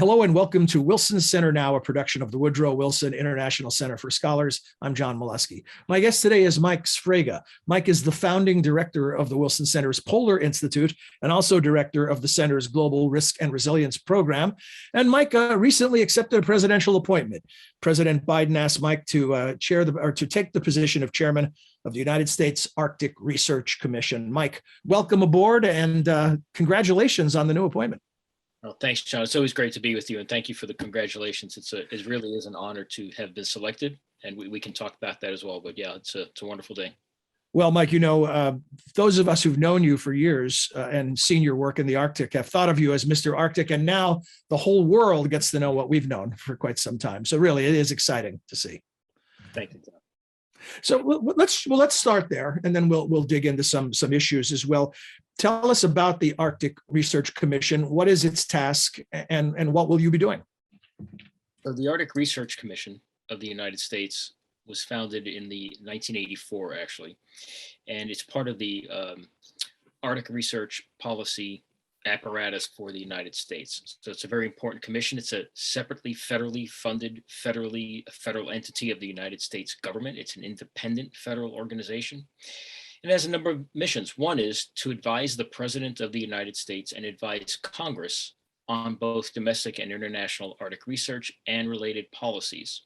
Hello and welcome to Wilson Center Now, a production of the Woodrow Wilson International Center for Scholars. I'm John Molesky. My guest today is Mike Sfraga. Mike is the founding director of the Wilson Center's Polar Institute and also director of the center's Global Risk and Resilience Program. And Mike recently accepted a presidential appointment. President Biden asked Mike to take the position of chairman of the United States Arctic Research Commission. Mike, welcome aboard and congratulations on the new appointment. Well, thanks, John. It's always great to be with you, and thank you for the congratulations. It really is an honor to have been selected, and we can talk about that as well. But yeah, it's a wonderful day. Well, Mike, those of us who've known you for years and seen your work in the Arctic have thought of you as Mr. Arctic, and now the whole world gets to know what we've known for quite some time. So really, it is exciting to see. Thank you, John. So let's start there, and then we'll dig into some issues as well. Tell us about the Arctic Research Commission. What is its task, and what will you be doing? So the Arctic Research Commission of the United States was founded in the 1984, actually, and it's part of the Arctic Research Policy apparatus for the United States. So it's a very important commission. It's a separately federally funded, federal entity of the United States government. It's an independent federal organization. It has a number of missions. One is to advise the President of the United States and advise Congress on both domestic and international Arctic research and related policies.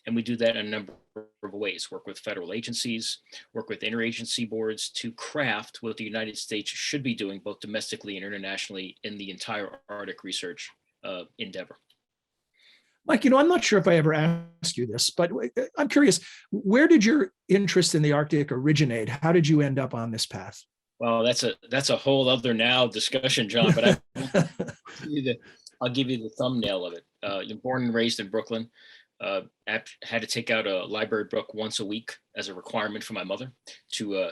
And we do that in a number of ways, work with federal agencies, work with interagency boards to craft what the United States should be doing both domestically and internationally in the entire Arctic research endeavor. Mike, I'm not sure if I ever asked you this, but I'm curious, where did your interest in the Arctic originate? How did you end up on this path? Well, that's a whole other now discussion, John, but I'll give you the thumbnail of it. You're born and raised in Brooklyn. Had to take out a library book once a week as a requirement for my mother to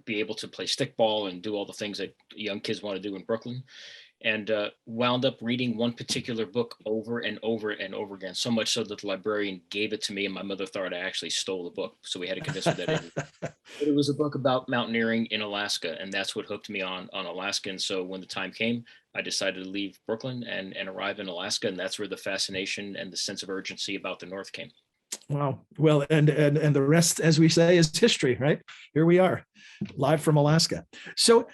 be able to play stickball and do all the things that young kids want to do in Brooklyn, and wound up reading one particular book over and over and over again, so much so that the librarian gave it to me and my mother thought I actually stole the book, so we had to convince her that it was a book about mountaineering in Alaska, and that's what hooked me on Alaska. And so when the time came, I decided to leave Brooklyn and arrive in Alaska, and that's where the fascination and the sense of urgency about the North came. Wow. Well, and the rest, as we say, is history, right? Here we are, live from Alaska. So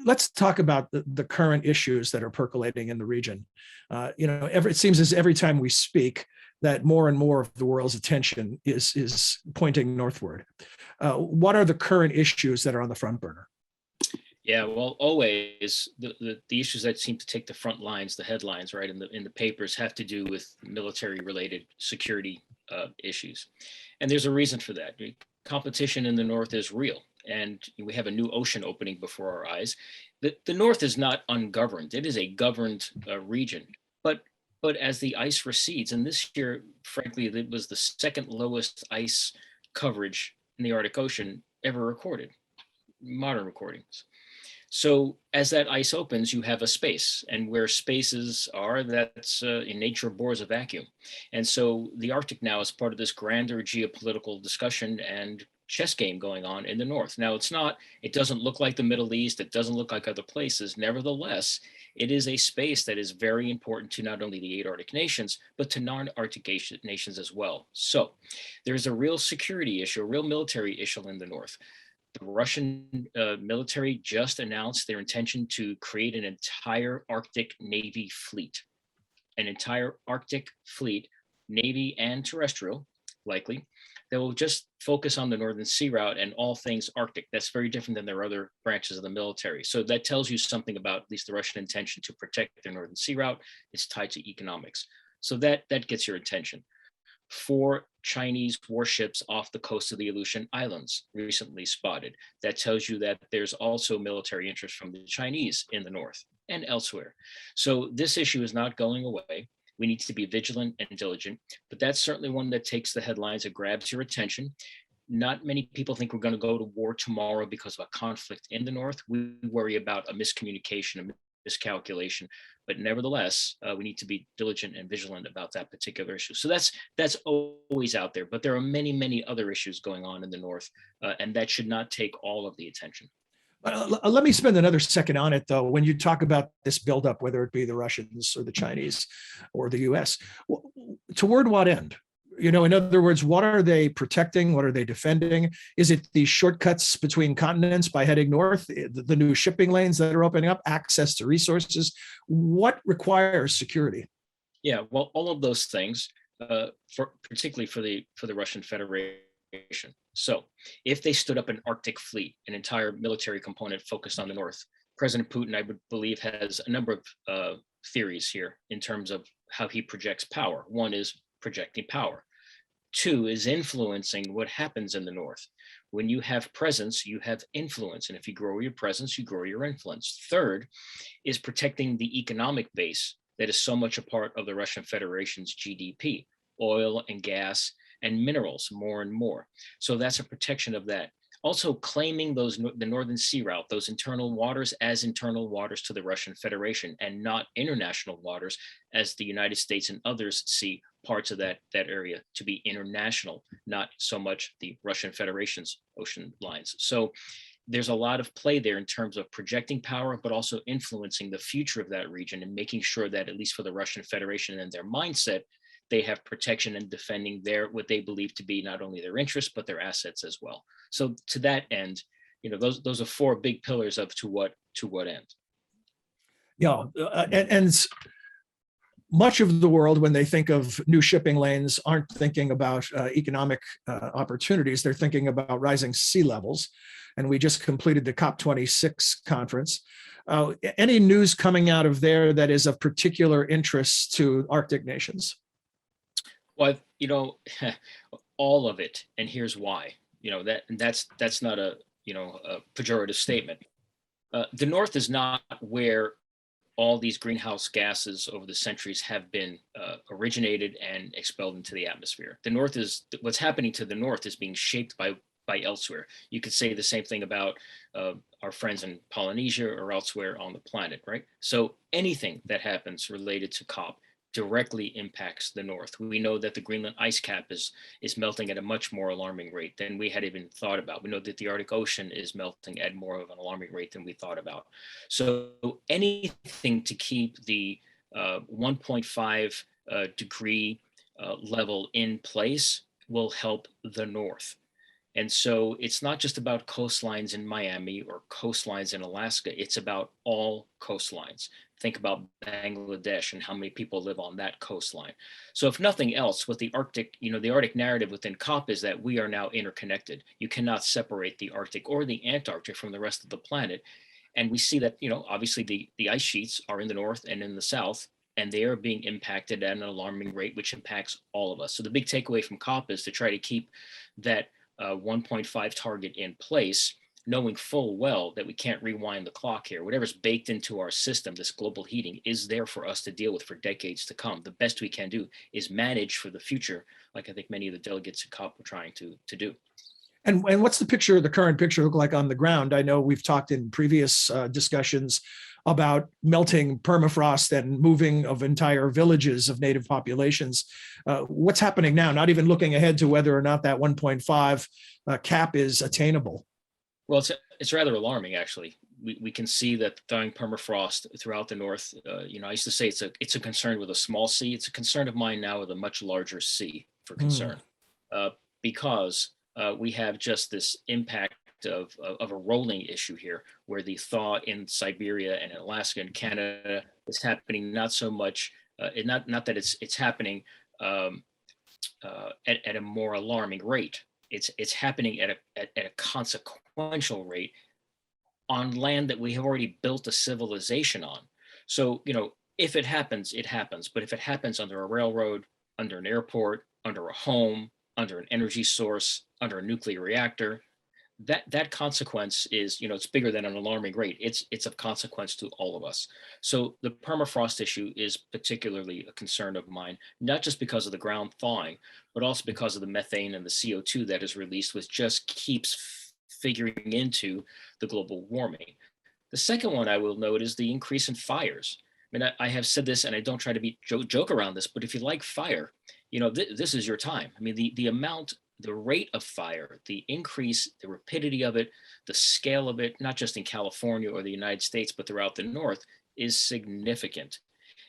let's talk about the current issues that are percolating in the region. It seems as every time we speak that more and more of the world's attention is pointing northward. What are the current issues that are on the front burner? Yeah, well, always the issues that seem to take the front lines, the headlines, right, in the papers have to do with military-related security issues, and there's a reason for that. Competition in the North is real, and we have a new ocean opening before our eyes. The North is not ungoverned; it is a governed region. But as the ice recedes, and this year, frankly, it was the second lowest ice coverage in the Arctic Ocean ever recorded, modern recordings. So as that ice opens, you have a space, and where spaces are, that's in nature bores a vacuum. And so the Arctic now is part of this grander geopolitical discussion and chess game going on in the North. Now it doesn't look like the Middle East, it doesn't look like other places. Nevertheless, it is a space that is very important to not only the 8 Arctic nations, but to non-Arctic nations as well. So there's a real security issue, a real military issue in the North. The Russian military just announced their intention to create an entire Arctic Navy fleet, Navy and terrestrial, likely, that will just focus on the Northern Sea Route and all things Arctic. That's very different than their other branches of the military. So that tells you something about at least the Russian intention to protect their Northern Sea Route. It's tied to economics. So that gets your attention. 4 Chinese warships off the coast of the Aleutian Islands recently spotted. That tells you that there's also military interest from the Chinese in the North and elsewhere. So this issue is not going away. We need to be vigilant and diligent, but that's certainly one that takes the headlines and grabs your attention. Not many people think we're going to go to war tomorrow because of a conflict in the North. We worry about a miscommunication, a miscalculation, but nevertheless, we need to be diligent and vigilant about that particular issue. So that's always out there, but there are many, many other issues going on in the North, and that should not take all of the attention. Let me spend another second on it, though. When you talk about this buildup, whether it be the Russians or the Chinese or the U.S., toward what end? You know, in other words, what are they protecting? What are they defending? Is it the shortcuts between continents by heading north, the new shipping lanes that are opening up, access to resources? What requires security? Yeah, well, all of those things, particularly for the Russian Federation. So, if they stood up an Arctic fleet, an entire military component focused on the north, President Putin, I would believe, has a number of theories here in terms of how he projects power. One is projecting power. Two is influencing what happens in the north. When you have presence, you have influence, and if you grow your presence, you grow your influence. Third is protecting the economic base that is so much a part of the Russian Federation's GDP, oil and gas and minerals more and more. So that's a protection of that. Also claiming the Northern Sea Route, those internal waters as internal waters to the Russian Federation and not international waters as the United States and others see parts of that area to be international, not so much the Russian Federation's ocean lines. So there's a lot of play there in terms of projecting power, but also influencing the future of that region and making sure that, at least for the Russian Federation and their mindset, they have protection and defending what they believe to be not only their interests, but their assets as well. So to that end, you know, those are four big pillars of to what end. Yeah, and much of the world, when they think of new shipping lanes, aren't thinking about economic opportunities. They're thinking about rising sea levels. And we just completed the COP26 conference. Any news coming out of there that is of particular interest to Arctic nations? Well, you know, all of it, and here's why. You know, that's not a pejorative statement. The North is not where all these greenhouse gases over the centuries have been originated and expelled into the atmosphere. The North is what's happening to the North is being shaped by elsewhere. You could say the same thing about our friends in Polynesia or elsewhere on the planet, right? So anything that happens related to COP directly impacts the North. We know that the Greenland ice cap is melting at a much more alarming rate than we had even thought about. We know that the Arctic Ocean is melting at more of an alarming rate than we thought about. So anything to keep the 1.5 degree level in place will help the North. And so it's not just about coastlines in Miami or coastlines in Alaska, it's about all coastlines. Think about Bangladesh and how many people live on that coastline. So if nothing else, with the Arctic, the Arctic narrative within COP is that we are now interconnected. You cannot separate the Arctic or the Antarctic from the rest of the planet. And we see that, obviously the ice sheets are in the north and in the south, and they are being impacted at an alarming rate, which impacts all of us. So the big takeaway from COP is to try to keep that 1.5 target in place, knowing full well that we can't rewind the clock here. Whatever's baked into our system, this global heating, is there for us to deal with for decades to come. The best we can do is manage for the future, like I think many of the delegates at COP were trying to do. And what's the current picture look like on the ground? I know we've talked in previous discussions about melting permafrost and moving of entire villages of native populations. What's happening now? Not even looking ahead to whether or not that 1.5 cap is attainable. Well, it's rather alarming, actually. We can see that thawing permafrost throughout the North. I used to say it's a concern with a small c. It's a concern of mine now with a much larger c for concern, because we have just this impact of a rolling issue here, where the thaw in Siberia and Alaska and Canada is happening not so much, not that it's happening at a more alarming rate. It's happening at a consequential rate on land that we have already built a civilization on. So, if it happens, it happens. But if it happens under a railroad, under an airport, under a home, under an energy source, under a nuclear reactor, that consequence is, it's bigger than an alarming rate. It's of consequence to all of us. So the permafrost issue is particularly a concern of mine, not just because of the ground thawing, but also because of the methane and the CO2 that is released, which just keeps figuring into the global warming. The second one I will note is the increase in fires. I mean, I have said this, and I don't try to be joke around this, but if you like fire, this is your time. I mean, the amount the rate of fire, the increase, the rapidity of it, the scale of it, not just in California or the United States, but throughout the North, is significant.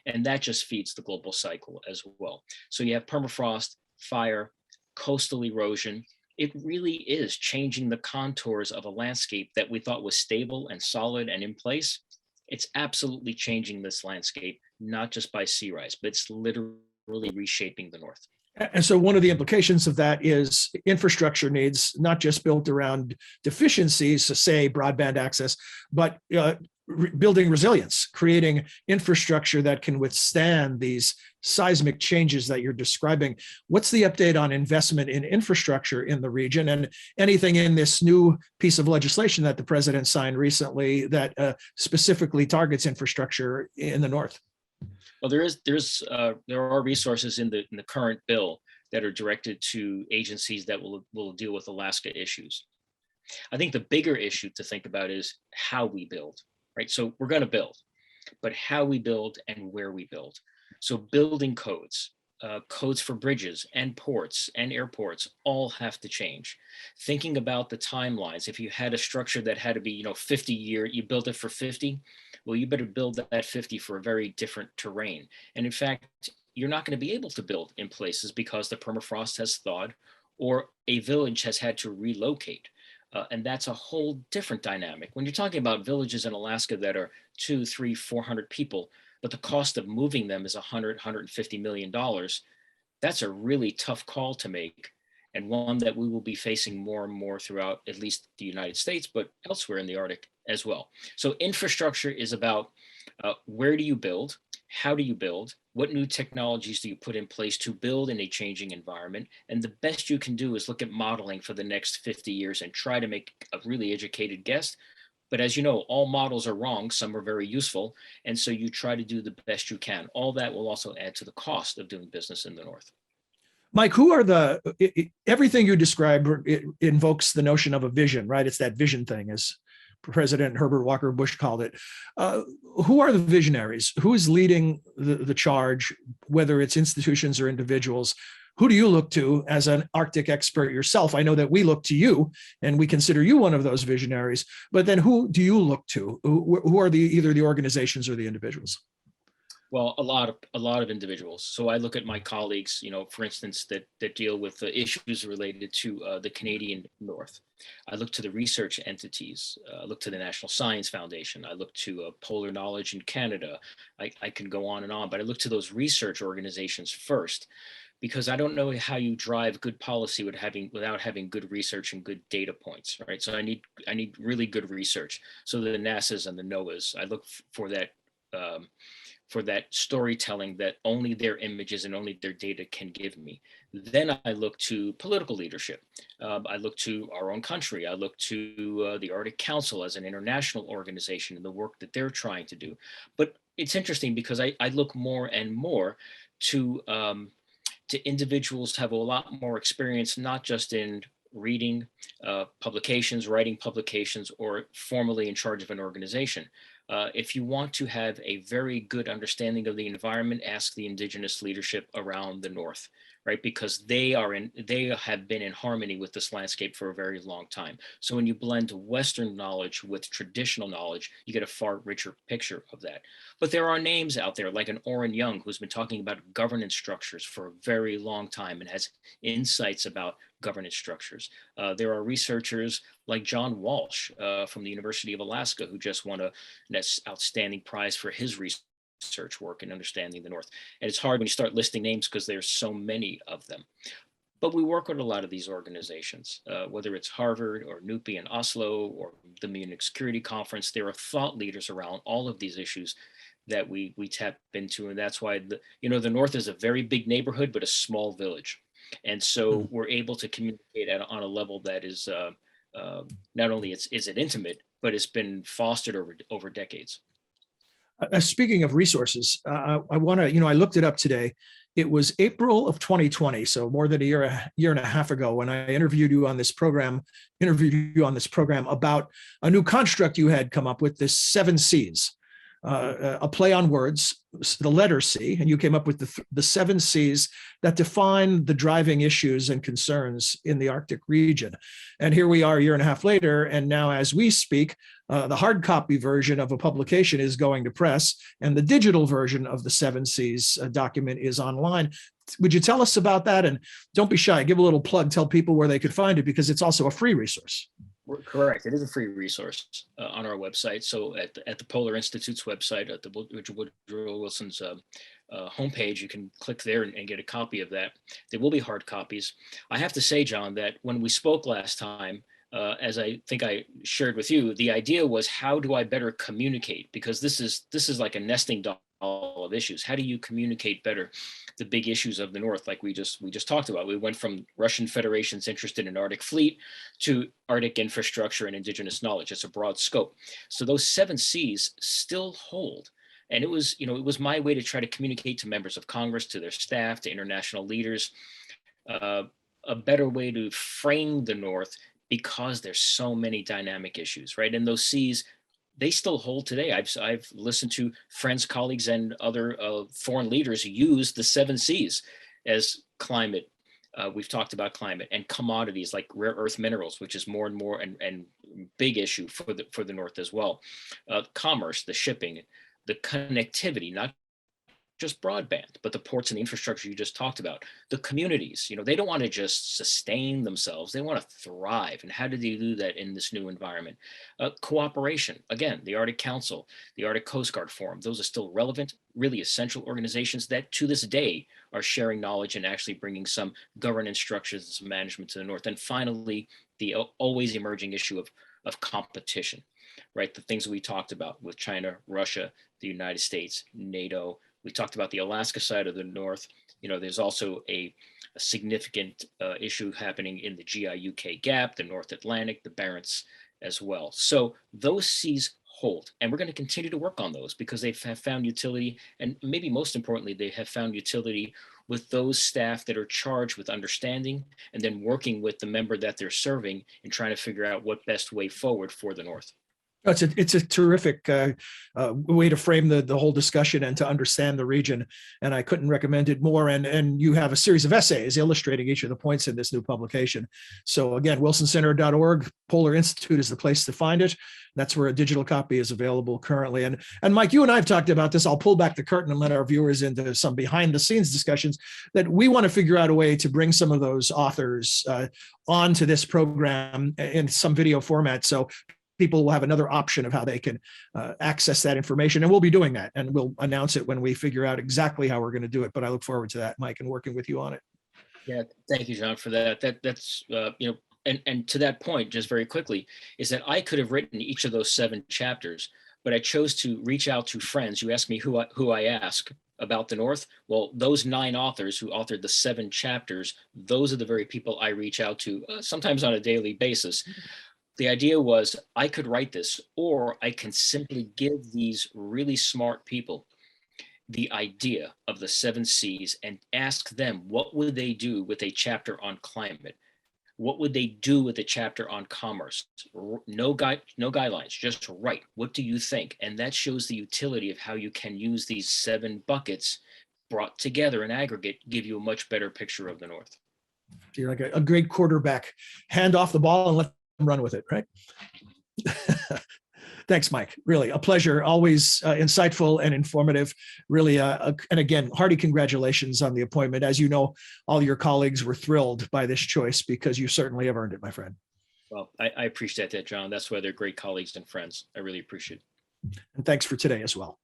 And that just feeds the global cycle as well. So you have permafrost, fire, coastal erosion. It really is changing the contours of a landscape that we thought was stable and solid and in place. It's absolutely changing this landscape, not just by sea rise, but it's literally reshaping the North. And so one of the implications of that is infrastructure needs, not just built around deficiencies, so say broadband access, but building resilience, creating infrastructure that can withstand these seismic changes that you're describing. What's the update on investment in infrastructure in the region, and anything in this new piece of legislation that the president signed recently that specifically targets infrastructure in the North? Well, there are resources in the current bill that are directed to agencies that will deal with Alaska issues. I think the bigger issue to think about is how we build, right? So we're going to build, but how we build and where we build. So building codes, codes for bridges and ports and airports all have to change. Thinking about the timelines, if you had a structure that had to be, 50 year, you built it for 50, well, you better build that 50 for a very different terrain. And in fact, you're not going to be able to build in places because the permafrost has thawed or a village has had to relocate. And that's a whole different dynamic. When you're talking about villages in Alaska that are 200, 300, 400 people, but the cost of moving them is $150 million, that's a really tough call to make, and one that we will be facing more and more throughout at least the United States, but elsewhere in the Arctic as well. So infrastructure is about where do you build? How do you build? What new technologies do you put in place to build in a changing environment? And the best you can do is look at modeling for the next 50 years and try to make a really educated guess. But as you know, all models are wrong. Some are very useful. And so you try to do the best you can. All that will also add to the cost of doing business in the North. Mike, everything you described invokes the notion of a vision, right? It's that vision thing, as President Herbert Walker Bush called it. Who are the visionaries? Who is leading the charge, whether it's institutions or individuals? Who do you look to as an Arctic expert yourself? I know that we look to you and we consider you one of those visionaries, but then who do you look to? Who are either the organizations or the individuals? Well, a lot of individuals. So I look at my colleagues, for instance, that deal with the issues related to the Canadian North. I look to the research entities. I look to the National Science Foundation. I look to Polar Knowledge in Canada. I can go on and on, but I look to those research organizations first, because I don't know how you drive good policy without having good research and good data points, right? So I need really good research. So the NASA's and the NOAA's, I look for that storytelling that only their images and only their data can give me. Then I look to political leadership. I look to our own country. I look to the Arctic Council as an international organization and the work that they're trying to do. But it's interesting because I look more and more to individuals who have a lot more experience, not just in reading publications, writing publications, or formally in charge of an organization. If you want to have a very good understanding of the environment, ask the indigenous leadership around the North, right? Because they have been in harmony with this landscape for a very long time. So when you blend Western knowledge with traditional knowledge, you get a far richer picture of that. But there are names out there like an Orrin Young, who's been talking about governance structures for a very long time and has insights about governance structures. There are researchers like John Walsh from the University of Alaska, who just won an outstanding prize for his research work in understanding the North. And it's hard when you start listing names because there's so many of them. But we work with a lot of these organizations, whether it's Harvard or NUPI in Oslo or the Munich Security Conference. There are thought leaders around all of these issues that we tap into. And that's why the North is a very big neighborhood, but a small village. And so we're able to communicate on a level that is not only is it intimate, but it's been fostered over decades. Speaking of resources, I want to, I looked it up today. It was April of 2020, so more than a year and a half ago, when I interviewed you on this program about a new construct you had come up with, this 7 Cs. a play on words, the letter C, and you came up with the 7 C's that define the driving issues and concerns in the Arctic region. And here we are a year and a half later, and now as we speak, the hard copy version of a publication is going to press, and the digital version of the 7 C's document is online. Would you tell us about that? And don't be shy, give a little plug, tell people where they could find it, because it's also a free resource. Correct. It is a free resource on our website. So at the Polar Institute's website, at the Woodrow Wilson's homepage, you can click there and get a copy of that. There will be hard copies. I have to say, John, that when we spoke last time, as I think I shared with you, the idea was, how do I better communicate? Because this is like a nesting doll of issues. How do you communicate better the big issues of the North, like we just talked about? We went from Russian Federation's interested in Arctic fleet to Arctic infrastructure and indigenous knowledge. It's a broad scope. So those 7 C's still hold. And it was my way to try to communicate to members of Congress, to their staff, to international leaders, a better way to frame the North, because there's so many dynamic issues, right? And those C's, they still hold today. I've listened to friends, colleagues, and other foreign leaders use the 7 C's as climate. We've talked about climate and commodities like rare earth minerals, which is more and more and big issue for the North as well. Commerce, the shipping, the connectivity, not just broadband, but the ports and the infrastructure you just talked about. The communities, they don't want to just sustain themselves. They want to thrive. And how do they do that in this new environment? Cooperation, again, the Arctic Council, the Arctic Coast Guard Forum, those are still relevant, really essential organizations that to this day are sharing knowledge and actually bringing some governance structures and some management to the North. And finally, the always emerging issue of competition, right? The things we talked about with China, Russia, the United States, NATO. We talked about the Alaska side of the North. There's also a significant issue happening in the GI-UK gap, the North Atlantic, the Barents as well. So those C's hold, and we're going to continue to work on those because they have found utility, and maybe most importantly, they have found utility with those staff that are charged with understanding and then working with the member that they're serving and trying to figure out what best way forward for the North. It's a terrific way to frame the whole discussion and to understand the region, and I couldn't recommend it more. And you have a series of essays illustrating each of the points in this new publication. So again, wilsoncenter.org, Polar Institute is the place to find it. That's where a digital copy is available currently. And Mike, you and I have talked about this. I'll pull back the curtain and let our viewers into some behind the scenes discussions that we want to figure out a way to bring some of those authors onto this program in some video format. So people will have another option of how they can access that information. And we'll be doing that. And we'll announce it when we figure out exactly how we're going to do it. But I look forward to that, Mike, and working with you on it. Yeah, thank you, John, for that. That's and to that point, just very quickly, is that I could have written each of those 7 chapters, but I chose to reach out to friends. You asked me who I ask about the North. Well, those 9 authors who authored the 7 chapters, those are the very people I reach out to, sometimes on a daily basis. The idea was I could write this, or I can simply give these really smart people the idea of the 7 C's and ask them, what would they do with a chapter on climate? What would they do with a chapter on commerce? No guidelines, just write. What do you think? And that shows the utility of how you can use these 7 buckets brought together in aggregate, give you a much better picture of the North. You're like a great quarterback. Hand off the ball and let run with it, right? Thanks, Mike. Really a pleasure. Always insightful and informative. Really, and again, hearty congratulations on the appointment. As you know, all your colleagues were thrilled by this choice because you certainly have earned it, my friend. Well, I appreciate that, John. That's why they're great colleagues and friends. I really appreciate it. And thanks for today as well.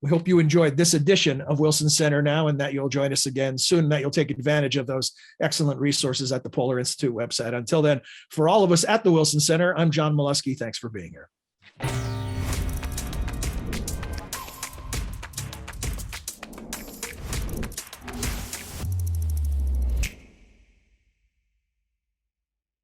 We hope you enjoyed this edition of Wilson Center Now, and that you'll join us again soon, and that you'll take advantage of those excellent resources at the Polar Institute website. Until then, for all of us at the Wilson Center, I'm John Molesky. Thanks for being here.